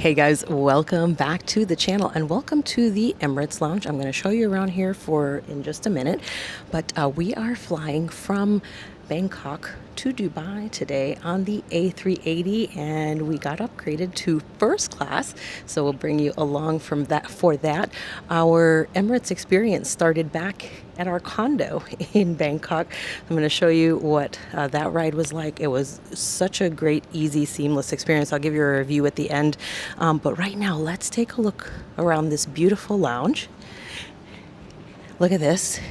Hey guys, welcome back to the channel and welcome to the Emirates Lounge. I'm going to show you around here in just a minute, but we are flying from Bangkok to Dubai today on the A380, and we got upgraded to first class, so we'll bring you along for that. Our Emirates experience started back at our condo in Bangkok. I'm going to show you what that ride was like. It was such a great, easy, seamless experience. I'll give you a review at the end, but right now let's take a look around this beautiful lounge. Look at this.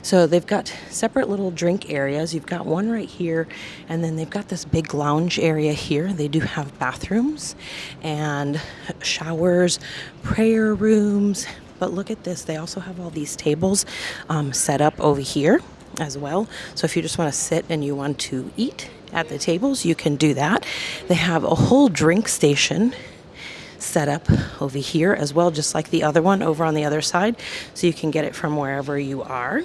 So they've got separate little drink areas. You've got one right here, and then they've got this big lounge area here. They do have bathrooms and showers, prayer rooms. But look at this. They also have all these tables set up over here as well. So if you just want to sit and you want to eat at the tables, you can do that. They have a whole drink station set up over here as well, just like the other one over on the other side. So you can get it from wherever you are,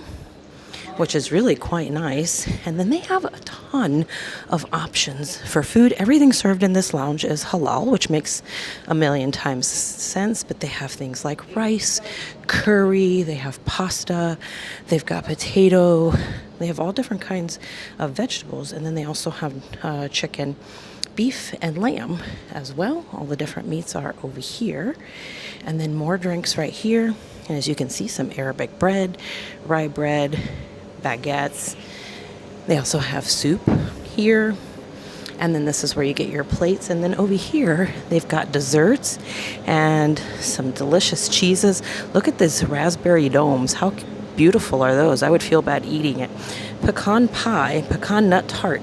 which is really quite nice. And then they have a ton of options for food. Everything served in this lounge is halal, which makes a million times sense. But they have things like rice, curry, they have pasta, they've got potato, they have all different kinds of vegetables. And then they also have chicken, beef, and lamb as well. All the different meats are over here. And then more drinks right here. And as you can see, some Arabic bread, rye bread, baguettes. They also have soup here. And then this is where you get your plates. And then over here, they've got desserts and some delicious cheeses. Look at these raspberry domes. How beautiful are those? I would feel bad eating it. Pecan pie, pecan nut tart.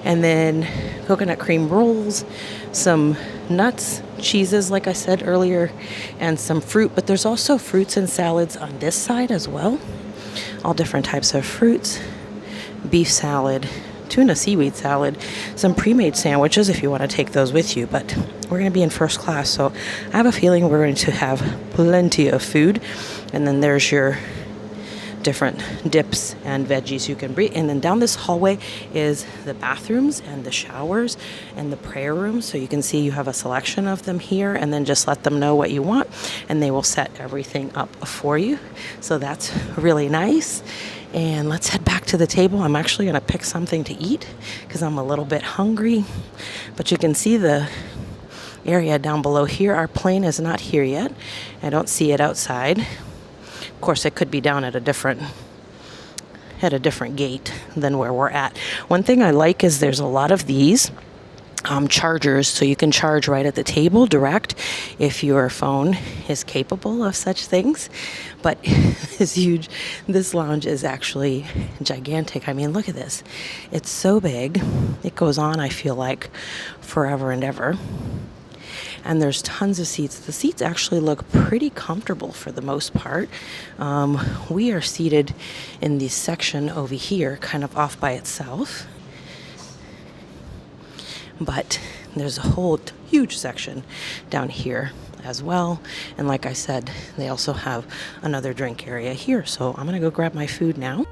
And then coconut cream rolls, some nuts, cheeses, like I said earlier, and some fruit. But there's also fruits and salads on this side as well. All different types of fruits, beef salad, tuna seaweed salad, some pre-made sandwiches if you want to take those with you. But we're going to be in first class, so I have a feeling we're going to have plenty of food. And then there's your different dips and veggies you can bring. And then down this hallway is the bathrooms and the showers and the prayer rooms. So you can see you have a selection of them here, and then just let them know what you want and they will set everything up for you. So that's really nice. And let's head back to the table. I'm actually going to pick something to eat because I'm a little bit hungry. But you can see the area down below here. Our plane is not here yet. I don't see it outside. Of course, it could be down at a different gate than where we're at. One thing I like is there's a lot of these chargers, so you can charge right at the table direct if your phone is capable of such things. But it's huge. This lounge is actually gigantic. I mean, look at this. It's so big. It goes on, I feel like, forever and ever. And there's tons of seats. The seats actually look pretty comfortable for the most part. We are seated in this section over here, kind of off by itself. But there's a whole huge section down here as well. And like I said, they also have another drink area here. So I'm going to go grab my food now.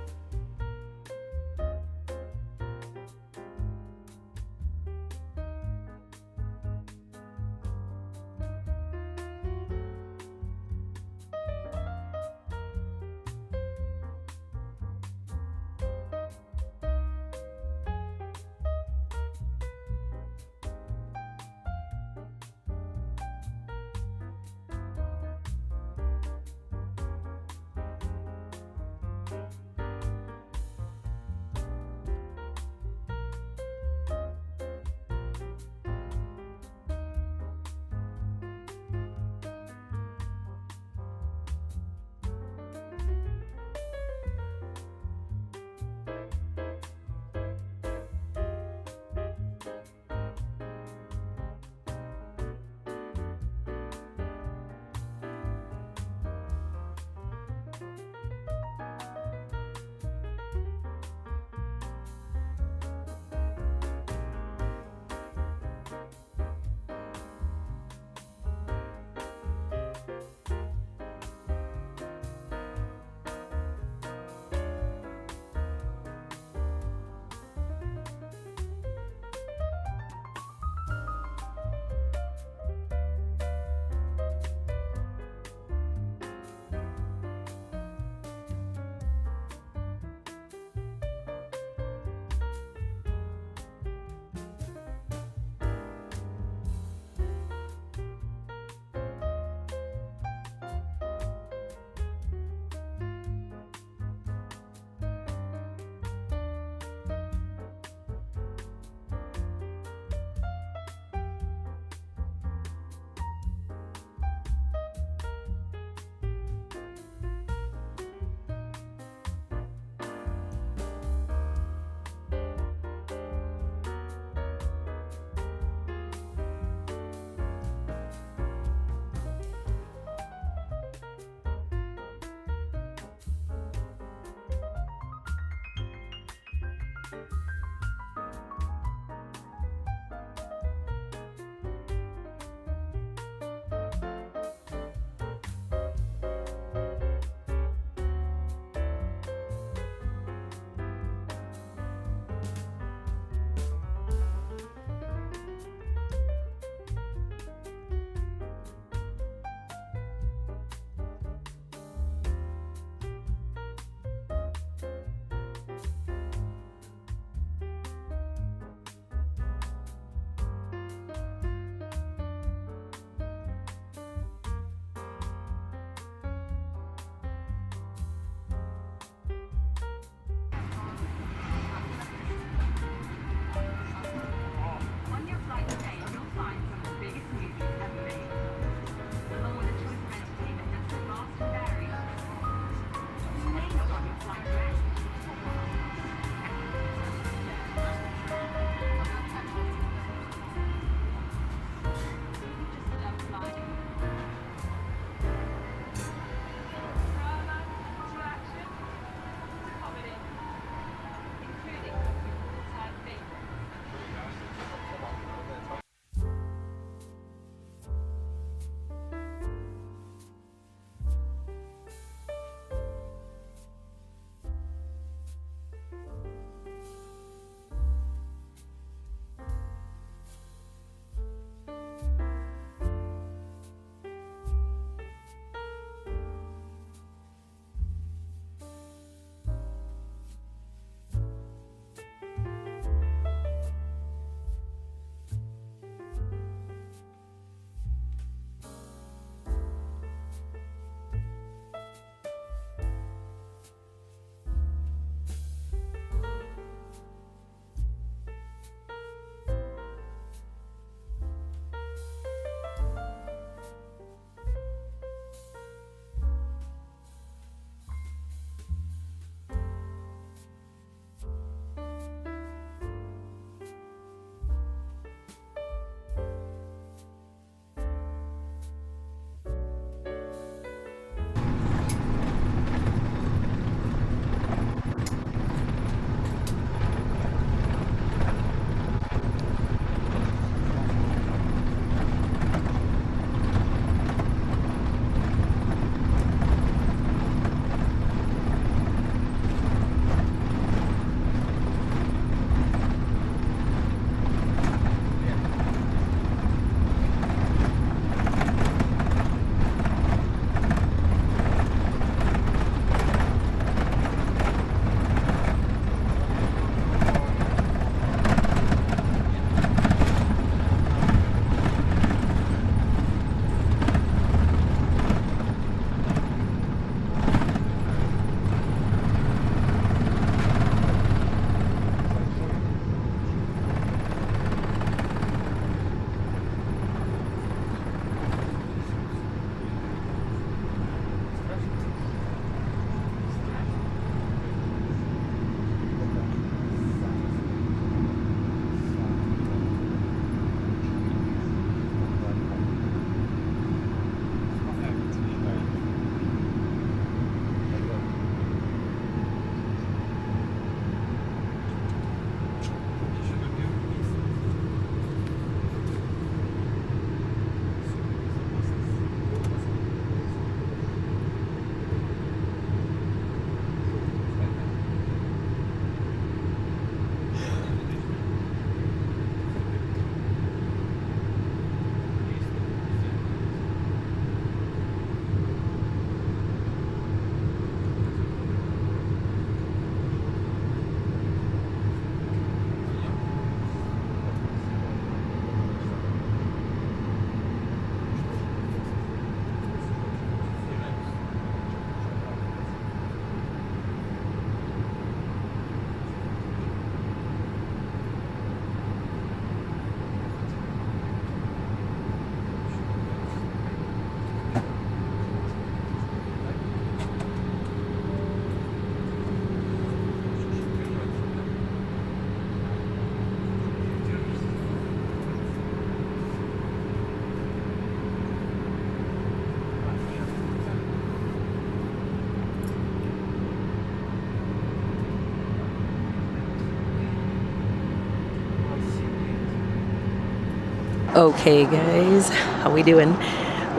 Okay, guys, how we doing?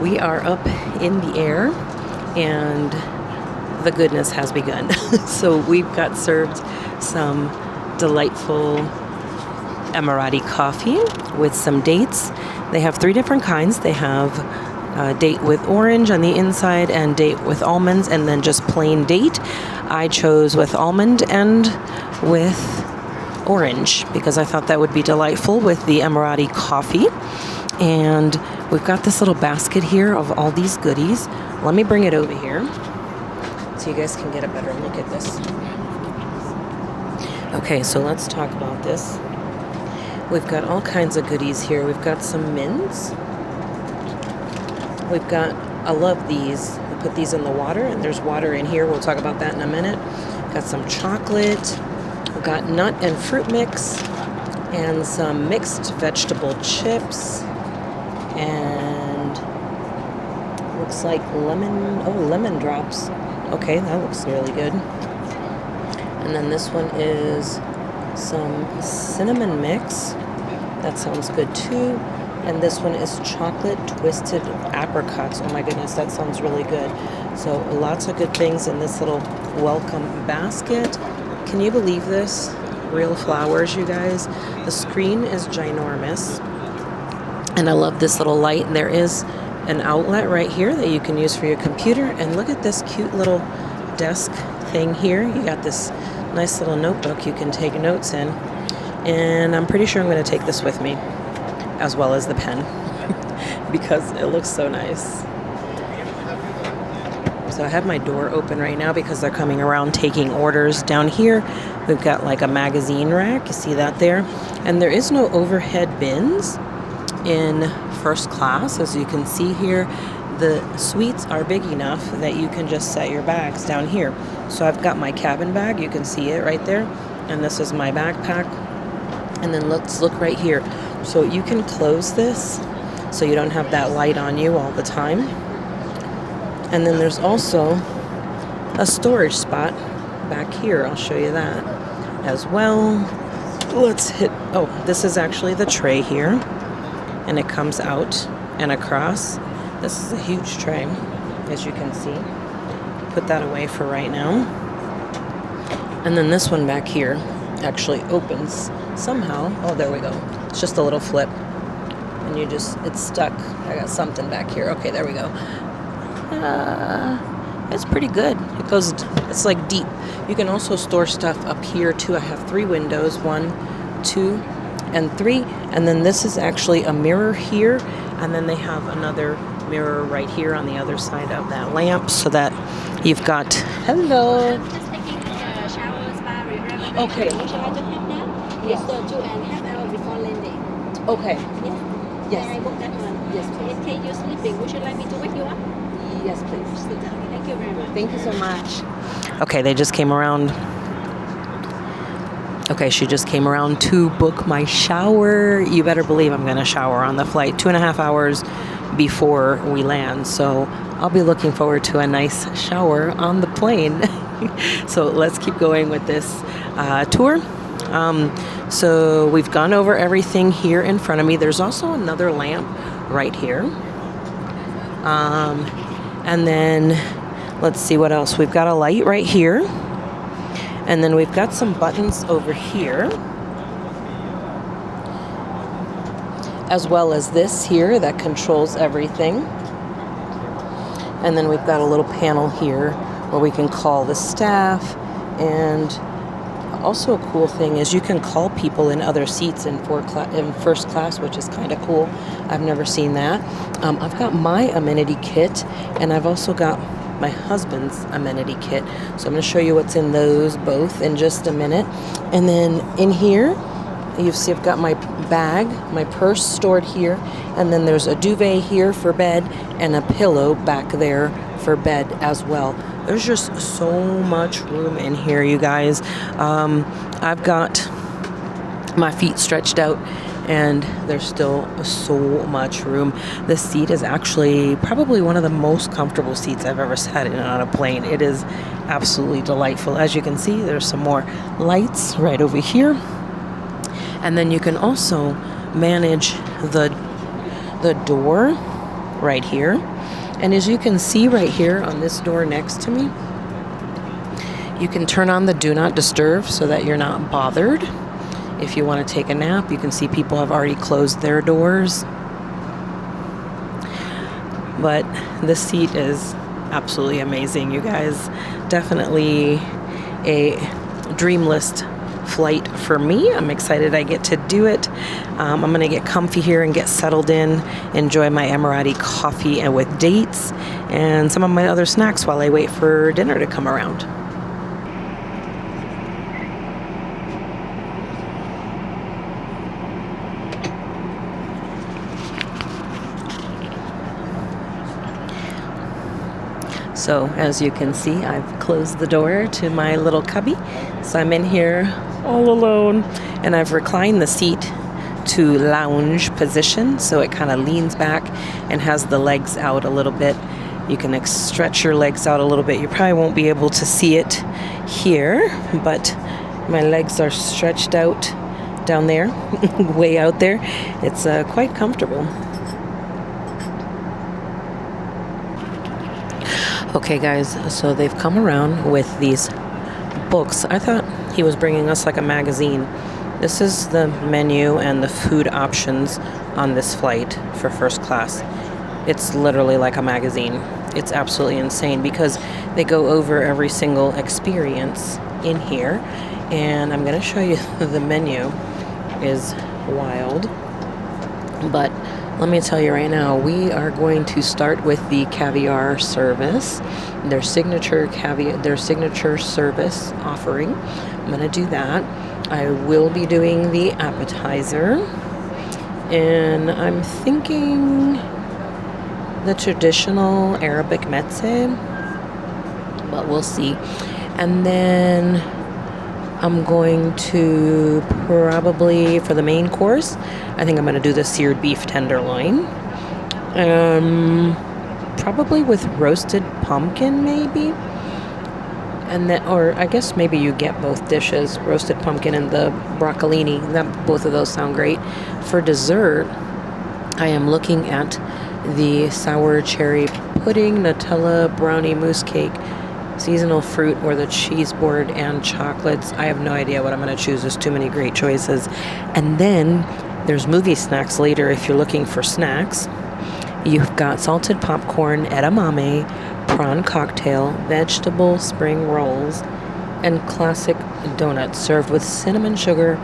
We are up in the air, and the goodness has begun. So we've got served some delightful Emirati coffee with some dates. They have 3 different kinds. They have date with orange on the inside and date with almonds, and then just plain date. I chose with almond and with orange because I thought that would be delightful with the Emirati coffee. And we've got this little basket here of all these goodies. Let me bring it over here so you guys can get a better look at this. Okay, so let's talk about this. We've got all kinds of goodies here. We've got some mints. We've got, I love these. We put these in the water, and there's water in here. We'll talk about that in a minute. Got some chocolate. We've got nut and fruit mix, and some mixed vegetable chips, and looks like lemon drops. Okay, that looks really good. And then this one is some cinnamon mix. That sounds good too. And this one is chocolate twisted apricots. Oh my goodness, that sounds really good. So lots of good things in this little welcome basket. Can you believe this? Real flowers, you guys. The screen is ginormous. And I love this little light. There is an outlet right here that you can use for your computer. And look at this cute little desk thing here. You got this nice little notebook you can take notes in. And I'm pretty sure I'm going to take this with me, as well as the pen, because it looks so nice. So I have my door open right now because they're coming around taking orders. Down here, we've got like a magazine rack. You see that there? And there is no overhead bins in first class. As you can see here, the suites are big enough that you can just set your bags down here. So I've got my cabin bag. You can see it right there. And this is my backpack. And then let's look right here. So you can close this so you don't have that light on you all the time. And then there's also a storage spot back here. I'll show you that as well. This is actually the tray here. And it comes out and across. This is a huge tray, as you can see. Put that away for right now. And then this one back here actually opens somehow. Oh, there we go. It's just a little flip. And it's stuck. I got something back here. Okay, there we go. It's pretty good. It's like deep. You can also store stuff up here too. I have 3 windows, 1, 2, and 3. And then this is actually a mirror here. And then they have another mirror right here on the other side of that lamp, so that you've got, hello. I'm just taking a shower, spa, rejuvenation. Okay. Would you like to have that? Yes. It's 2.5 hours before landing. Okay. Yes. Yes. Can I book that one? Yes, So please. in case you're sleeping, would you like me to wake you up? Yes, please. Sit down. Thank you very much. Thank you so much. Okay, they just came around. Okay, she just came around to book my shower. You better believe I'm going to shower on the flight 2.5 hours before we land. So I'll be looking forward to a nice shower on the plane. So let's keep going with this tour. So we've gone over everything here in front of me. There's also another lamp right here. And then let's see what else. We've got a light right here. And then we've got some buttons over here, as well as this here that controls everything. And then we've got a little panel here where we can call the staff. And also a cool thing is you can call people in other seats in first class, which is kind of cool. I've never seen that. I've got my amenity kit, and I've also got my husband's amenity kit. So I'm going to show you what's in those both in just a minute. And then in here, you see I've got my bag, my purse stored here, and then there's a duvet here for bed and a pillow back there for bed as well. There's just so much room in here, you guys. I've got my feet stretched out, and there's still so much room. This seat is actually probably one of the most comfortable seats I've ever sat in on a plane. It is absolutely delightful. As you can see, there's some more lights right over here. And then you can also manage the the door right here. And as you can see right here on this door next to me, you can turn on the do not disturb so that you're not bothered. If you want to take a nap, you can see people have already closed their doors. But this seat is absolutely amazing, you guys. Definitely a dream list flight for me. I'm excited I get to do it. I'm going to get comfy here and get settled in, enjoy my Emirati coffee and with dates and some of my other snacks while I wait for dinner to come around. So as you can see, I've closed the door to my little cubby. So I'm in here all alone, and I've reclined the seat to lounge position. So it kind of leans back and has the legs out a little bit. You can stretch your legs out a little bit. You probably won't be able to see it here, but my legs are stretched out down there, way out there. It's quite comfortable. Okay guys, so they've come around with these books. I thought he was bringing us like a magazine. This is the menu and the food options on this flight for first class. It's literally like a magazine. It's absolutely insane because they go over every single experience in here. And I'm gonna show you the menu is wild. But let me tell you right now, we are going to start with the caviar service, their signature service offering. I'm going to do that. I will be doing the appetizer, and I'm thinking the traditional Arabic meze, but we'll see. And then I'm going to probably, for the main course, I think I'm going to do the seared beef tenderloin. Probably with roasted pumpkin, maybe. And then, or I guess maybe you get both dishes, roasted pumpkin and the broccolini. Both of those sound great. For dessert, I am looking at the sour cherry pudding, Nutella brownie mousse cake, seasonal fruit, or the cheese board and chocolates. I have no idea what I'm going to choose. There's too many great choices. And then there's movie snacks later if you're looking for snacks. You've got salted popcorn, edamame, prawn cocktail, vegetable spring rolls, and classic donuts served with cinnamon sugar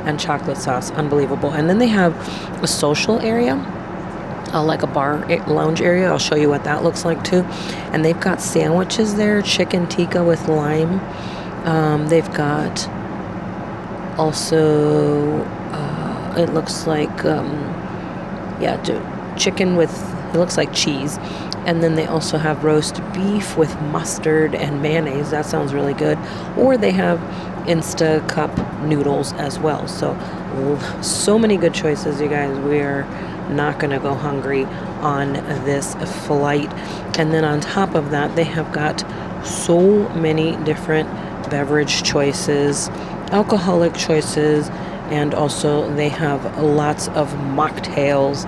and chocolate sauce. Unbelievable. And then they have a social area, like a bar lounge area. I'll show you what that looks like too. And they've got sandwiches there, chicken tikka with lime. They've got also it looks like chicken with, it looks like cheese. And then they also have roast beef with mustard and mayonnaise. That sounds really good. Or they have Insta Cup noodles as well. So many good choices, you guys. We are not going to go hungry on this flight. And then on top of that, they have got so many different beverage choices, alcoholic choices, and also they have lots of mocktails,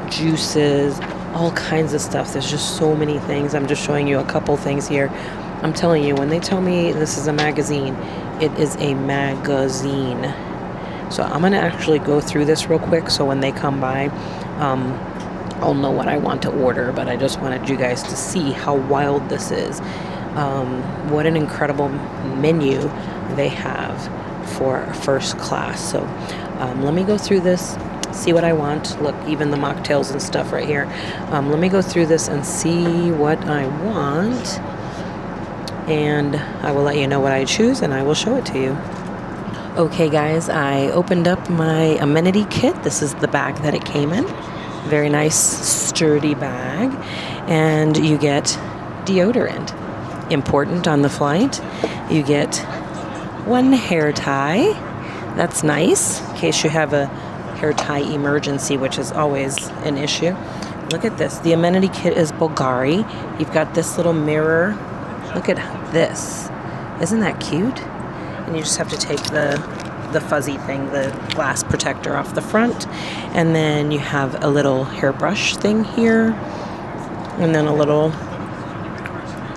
juices, all kinds of stuff. There's just so many things. I'm just showing you a couple things here. I'm telling you, when they tell me this is a magazine, it is a magazine. So I'm going to actually go through this real quick so when they come by, I'll know what I want to order. But I just wanted you guys to see how wild this is. What an incredible menu they have for first class. So let me go through this, see what I want. Look, even the mocktails and stuff right here. Let me go through this and see what I want. And I will let you know what I choose and I will show it to you. Okay guys, I opened up my amenity kit. This is the bag that it came in. Very nice, sturdy bag. And you get deodorant. Important on the flight. You get one hair tie. That's nice, in case you have a hair tie emergency, which is always an issue. Look at this. The amenity kit is Bulgari. You've got this little mirror. Look at this. Isn't that cute? And you just have to take the the fuzzy thing, the glass protector off the front. And then you have a little hairbrush thing here. And then a little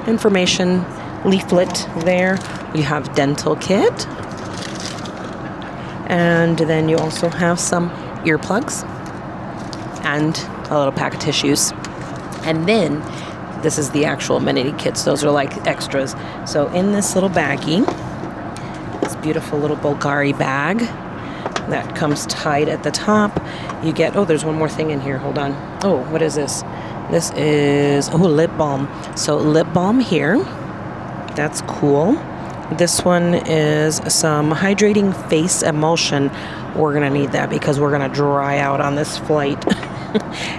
information leaflet there. You have dental kit. And then you also have some earplugs and a little pack of tissues. And then this is the actual amenity kits. Those are like extras. So in this little baggie, this beautiful little Bulgari bag that comes tied at the top, you get, oh, there's one more thing in here. Hold on. Oh, what is this? This is, oh, lip balm. So lip balm here. That's cool. This one is some hydrating face emulsion. We're going to need that because we're going to dry out on this flight.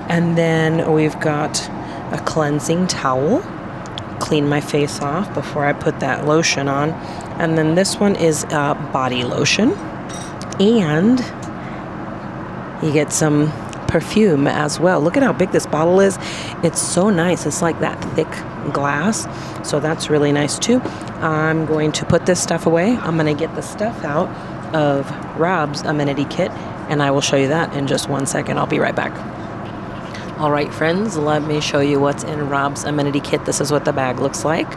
And then we've got a cleansing towel. Clean my face off before I put that lotion on. And then this one is body lotion. And you get some perfume as well. Look at how big this bottle is. It's so nice. It's like that thick glass. So that's really nice too. I'm going to put this stuff away. I'm going to get the stuff out of Rob's amenity kit, and I will show you that in just 1 second. I'll be right back. All right, friends, let me show you what's in Rob's amenity kit. This is what the bag looks like.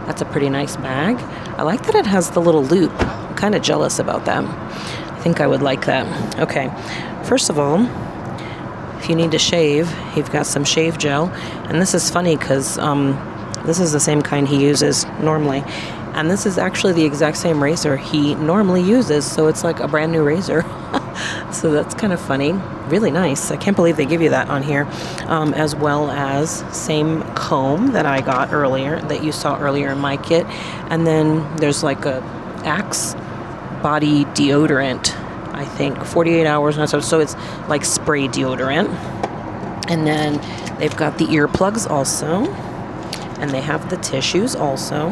That's a pretty nice bag. I like that it has the little loop. I'm kind of jealous about that. I think I would like that. Okay, first of all, if you need to shave, you've got some shave gel. And this is funny because this is the same kind he uses normally. And this is actually the exact same razor he normally uses. So it's like a brand new razor. So that's kind of funny. Really nice. I can't believe they give you that on here. As well as same comb that I got earlier, that you saw earlier in my kit. And then there's like a Axe body deodorant, I think, 48 hours. So it's like spray deodorant. And then they've got the earplugs also. And they have the tissues also.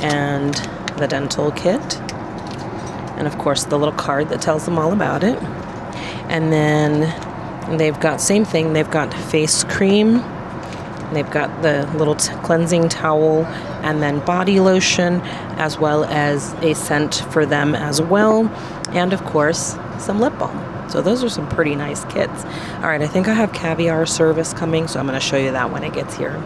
And the dental kit. And of course the little card that tells them all about it. And then they've got same thing. They've got face cream. They've got the little cleansing towel and then body lotion, as well as a scent for them as well. And of course, some lip balm. So those are some pretty nice kits. All right, I think I have caviar service coming, so I'm going to show you that when it gets here.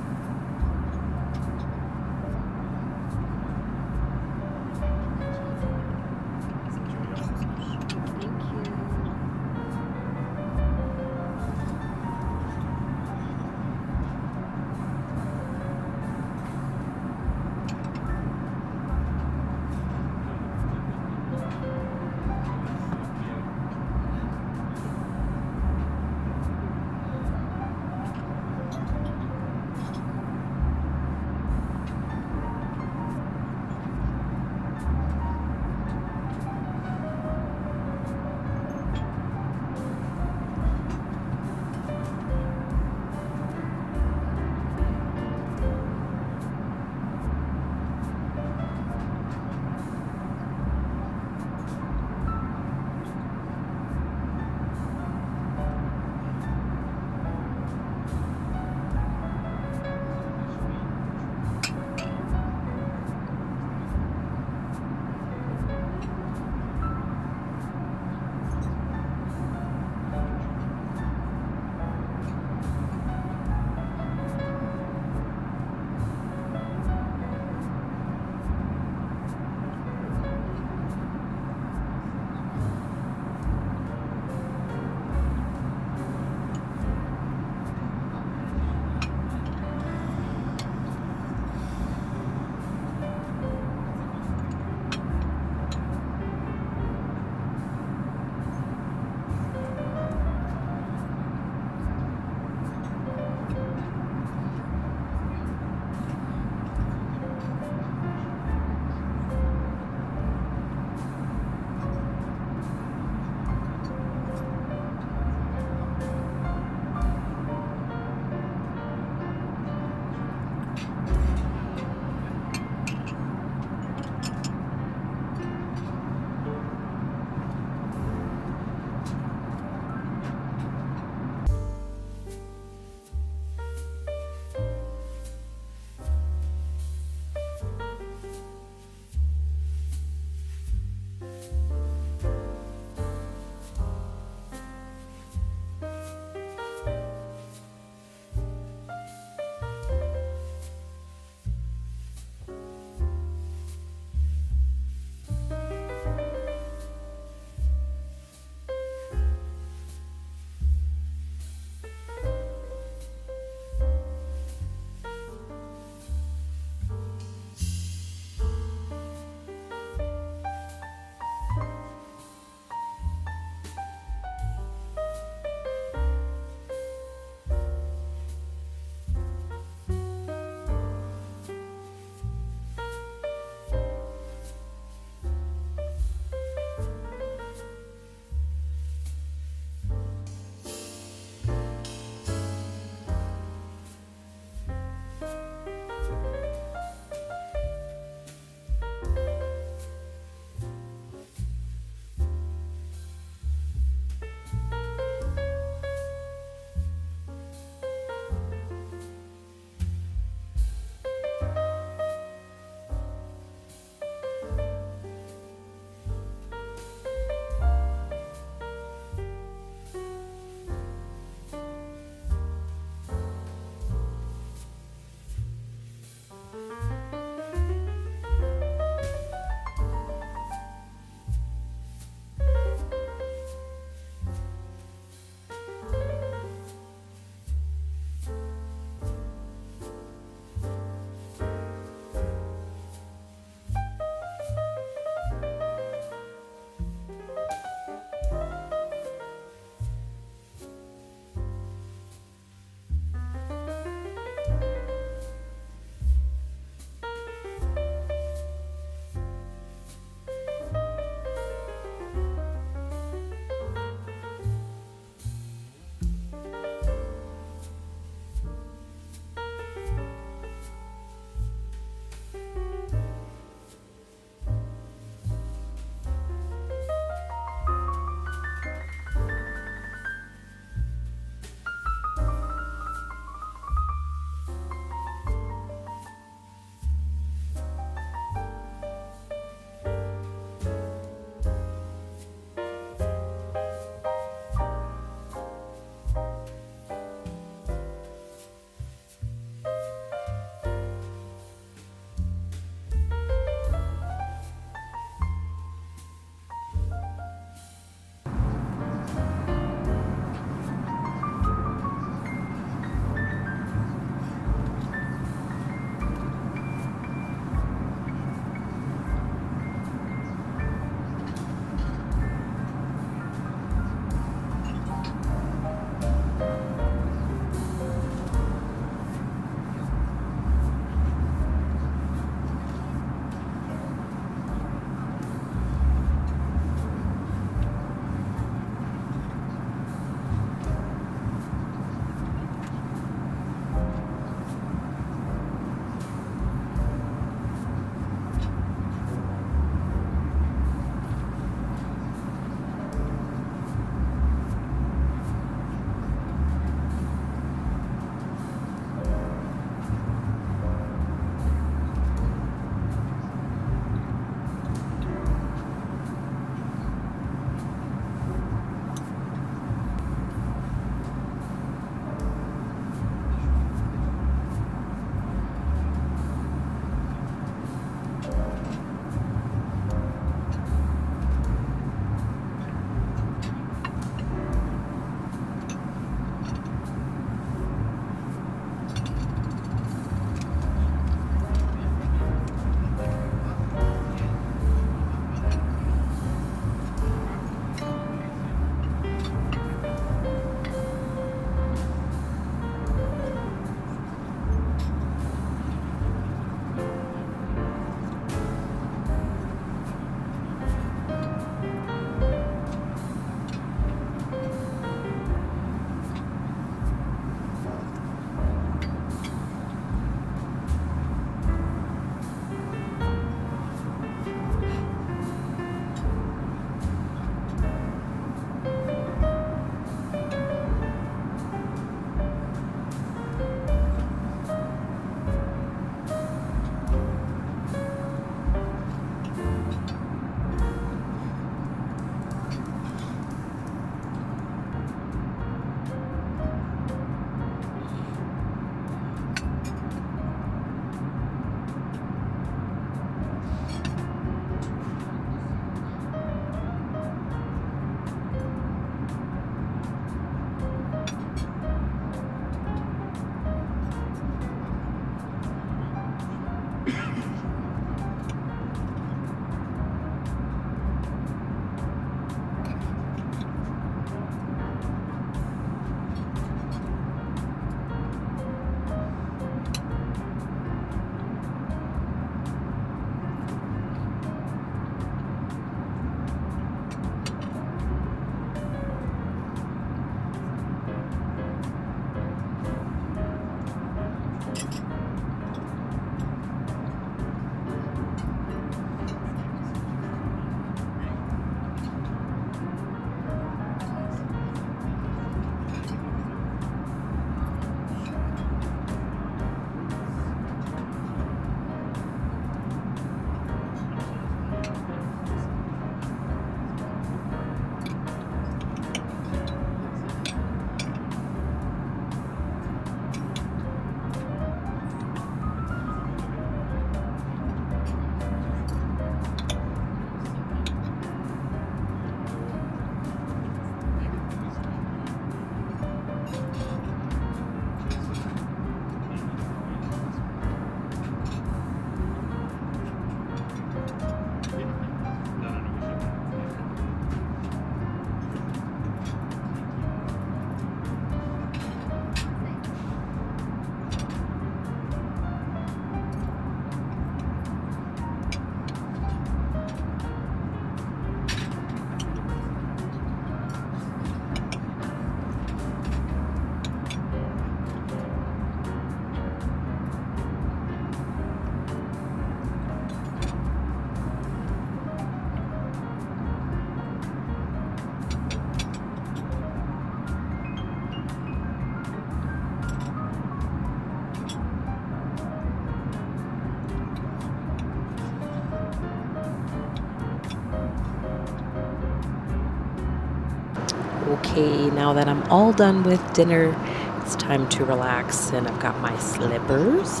Okay, now that I'm all done with dinner, it's time to relax, and I've got my slippers,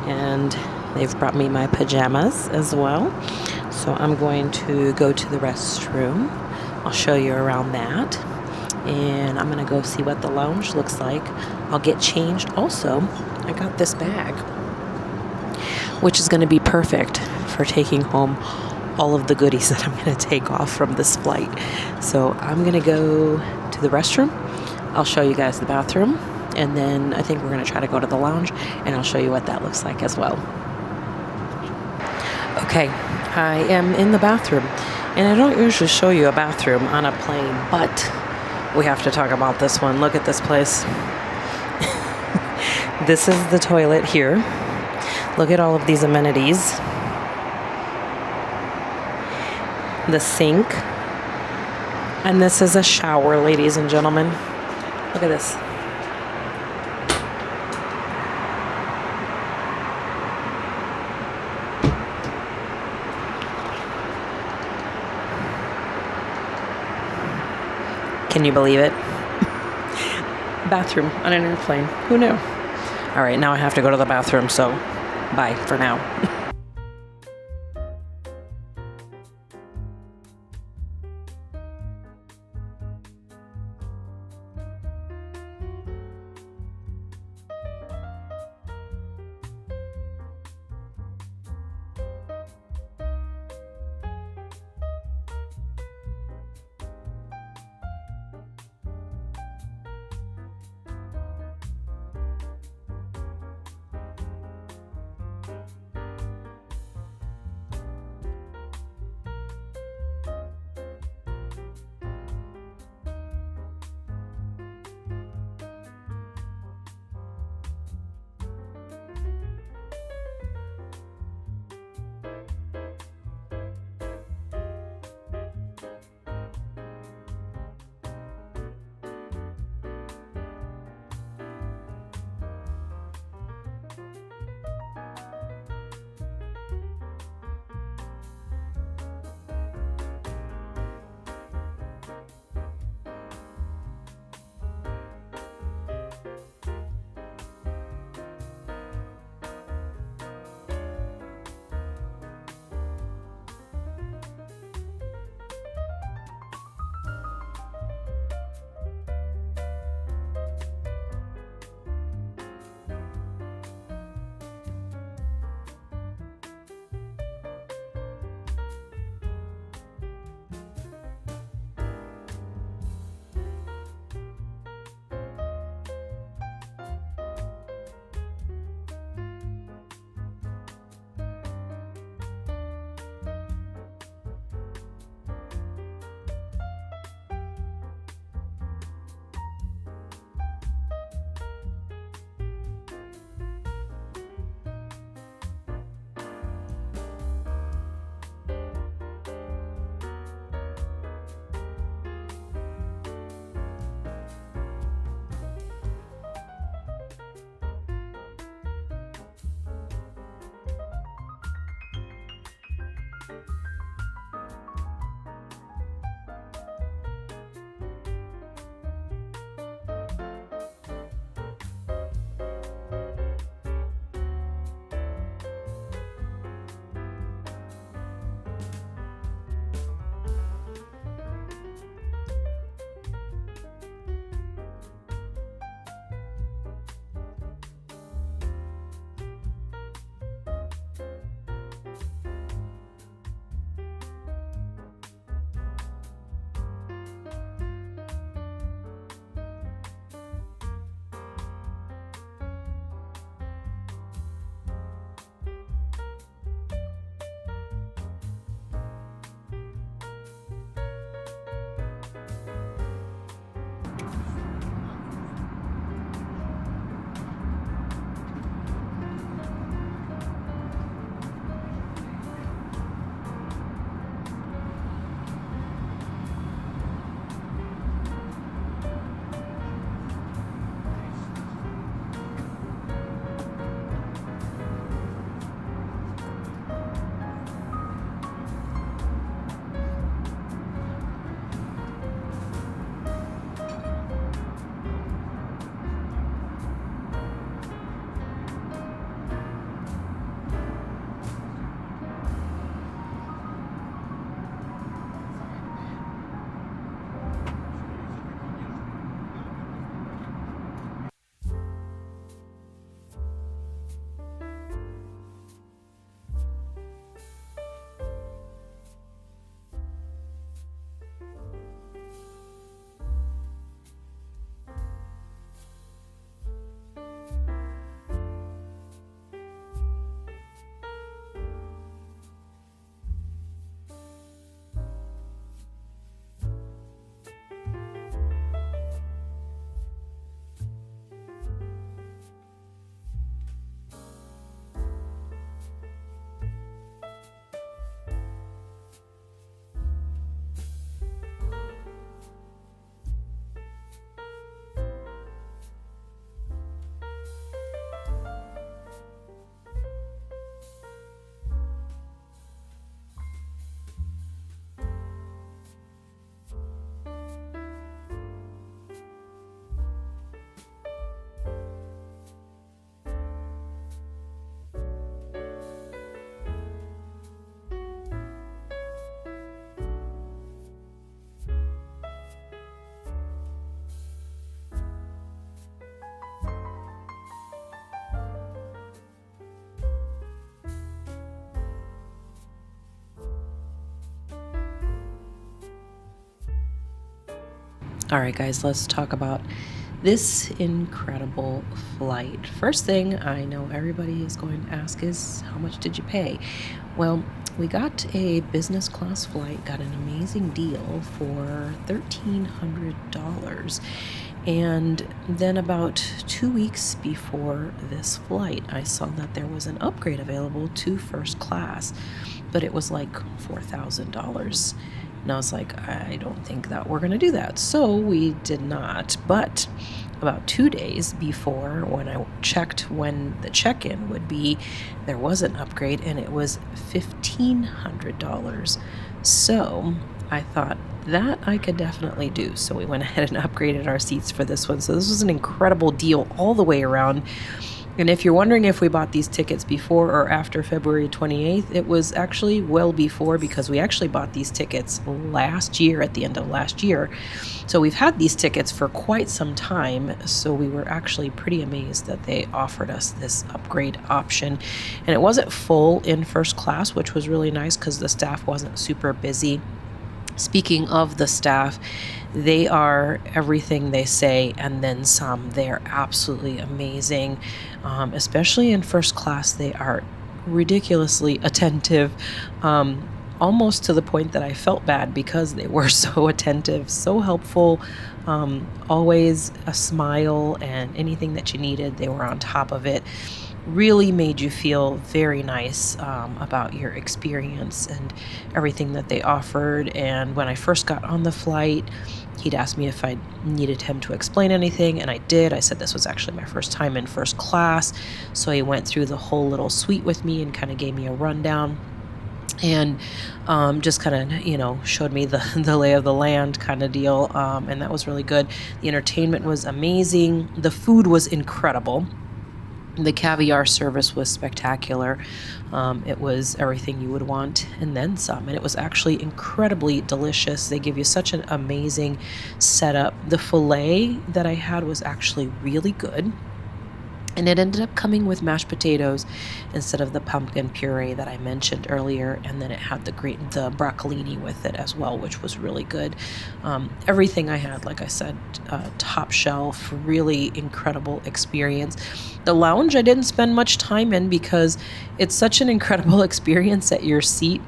and they've brought me my pajamas as well. So I'm going to go to the restroom. I'll show you around that, and I'm gonna go see what the lounge looks like. I'll get changed. Also, I got this bag, which is gonna be perfect for taking home all of the goodies that I'm going to take off from this flight. So I'm going to go to the restroom. I'll show you guys the bathroom, and then I think we're going to try to go to the lounge, and I'll show you what that looks like as well. Okay, I am in the bathroom, and I don't usually show you a bathroom on a plane, but we have to talk about this one. Look at this place. This is the toilet here. Look at all of these amenities. The sink, and this is a shower, ladies and gentlemen. Look at this. Can you believe it? Bathroom on an airplane. Who knew? All right, now I have to go to the bathroom, so bye for now. All right, guys, let's talk about this incredible flight. First thing I know everybody is going to ask is, how much did you pay? Well, we got a business class flight, got an amazing deal for $1,300. And then about 2 weeks before this flight, I saw that there was an upgrade available to first class, but it was like $4,000. And I was like, I don't think that we're going to do that. So we did not. But about 2 days before, when I checked when the check-in would be, there was an upgrade and it was $1,500. So I thought that I could definitely do. So we went ahead and upgraded our seats for this one. So this was an incredible deal all the way around. And if you're wondering if we bought these tickets before or after February 28th, it was actually well before, because we actually bought these tickets last year, at the end of last year. So we've had these tickets for quite some time. So we were actually pretty amazed that they offered us this upgrade option. And it wasn't full in first class, which was really nice because the staff wasn't super busy. Speaking of the staff, they are everything they say and then some. They're absolutely amazing, especially in first class. They are ridiculously attentive, almost to the point that I felt bad because they were so attentive, so helpful, always a smile, and anything that you needed, they were on top of it. Really made you feel very nice about your experience and everything that they offered. And when I first got on the flight, he'd asked me if I needed him to explain anything, and I did. I said this was actually my first time in first class, so he went through the whole little suite with me and kind of gave me a rundown. And just kind of, showed me the lay of the land kind of deal. And that was really good. The entertainment was amazing. The food was incredible. The caviar service was spectacular. It was everything you would want and then some. And it was actually incredibly delicious. They give you such an amazing setup. The filet that I had was actually really good. And it ended up coming with mashed potatoes instead of the pumpkin puree that I mentioned earlier. And then it had the broccolini with it as well, which was really good. Everything I had, like I said, top shelf, really incredible experience. The lounge I didn't spend much time in because it's such an incredible experience at your seat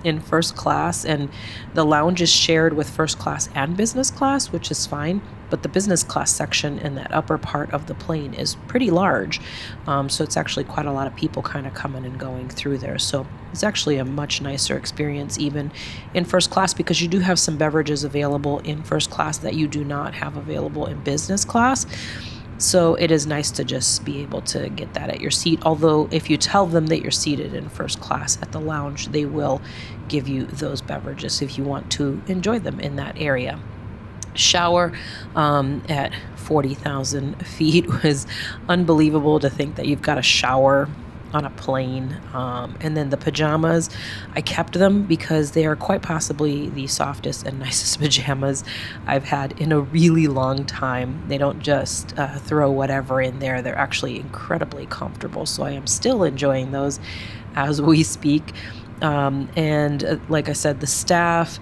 in first class. And the lounge is shared with first class and business class, which is fine. But the business class section in that upper part of the plane is pretty large. So it's actually quite a lot of people kind of coming and going through there. So it's actually a much nicer experience even in first class, because you do have some beverages available in first class that you do not have available in business class. So it is nice to just be able to get that at your seat. Although if you tell them that you're seated in first class at the lounge, they will give you those beverages if you want to enjoy them in that area. Shower at 40,000 feet was unbelievable to think that you've got a shower on a plane. And then the pajamas, I kept them because they are quite possibly the softest and nicest pajamas I've had in a really long time. They don't just throw whatever in there. They're actually incredibly comfortable. So I am still enjoying those as we speak. And like I said, the staff,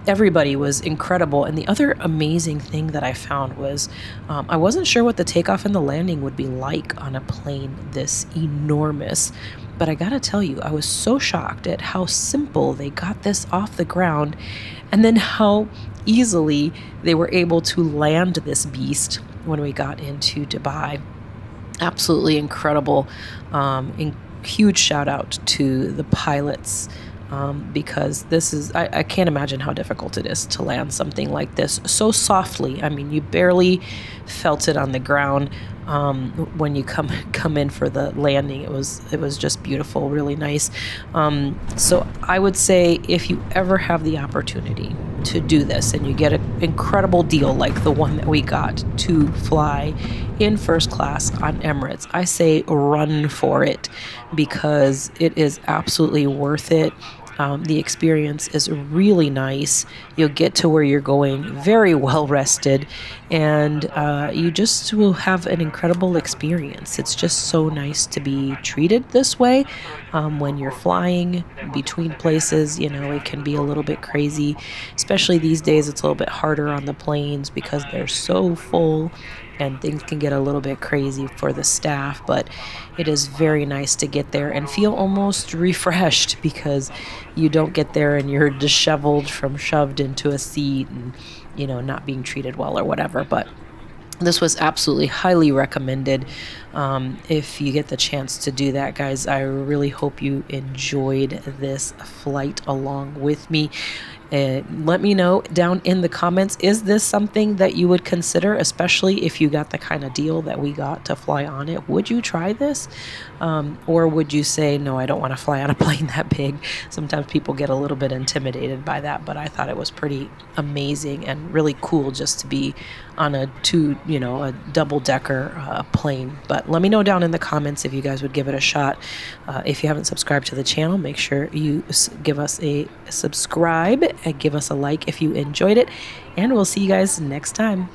everybody was incredible. And the other amazing thing that I found was I wasn't sure what the takeoff and the landing would be like on a plane this enormous. But I gotta tell you, I was so shocked at how simple they got this off the ground, and then how easily they were able to land this beast when we got into Dubai. Absolutely incredible. Huge shout out to the pilots. Because this is, I can't imagine how difficult it is to land something like this so softly. I mean, you barely felt it on the ground when you come in for the landing. It was just beautiful, really nice. So I would say if you ever have the opportunity to do this and you get an incredible deal like the one that we got to fly in first class on Emirates, I say run for it, because it is absolutely worth it. The experience is really nice. You'll get to where you're going very well rested, and you just will have an incredible experience. It's just so nice to be treated this way. When you're flying between places, it can be a little bit crazy, especially these days. It's a little bit harder on the planes because they're so full and things can get a little bit crazy for the staff, but it is very nice to get there and feel almost refreshed because you don't get there and you're disheveled from shoved into a seat and not being treated well or whatever. But this was absolutely highly recommended. If you get the chance to do that, guys, I really hope you enjoyed this flight along with me. Let me know down in the comments, is this something that you would consider, especially if you got the kind of deal that we got to fly on it? Would you try this? Or would you say, no, I don't want to fly on a plane that big? Sometimes people get a little bit intimidated by that, but I thought it was pretty amazing and really cool just to be on a double-decker plane. But let me know down in the comments if you guys would give it a shot. If you haven't subscribed to the channel, make sure you give us a subscribe and give us a like if you enjoyed it. And we'll see you guys next time.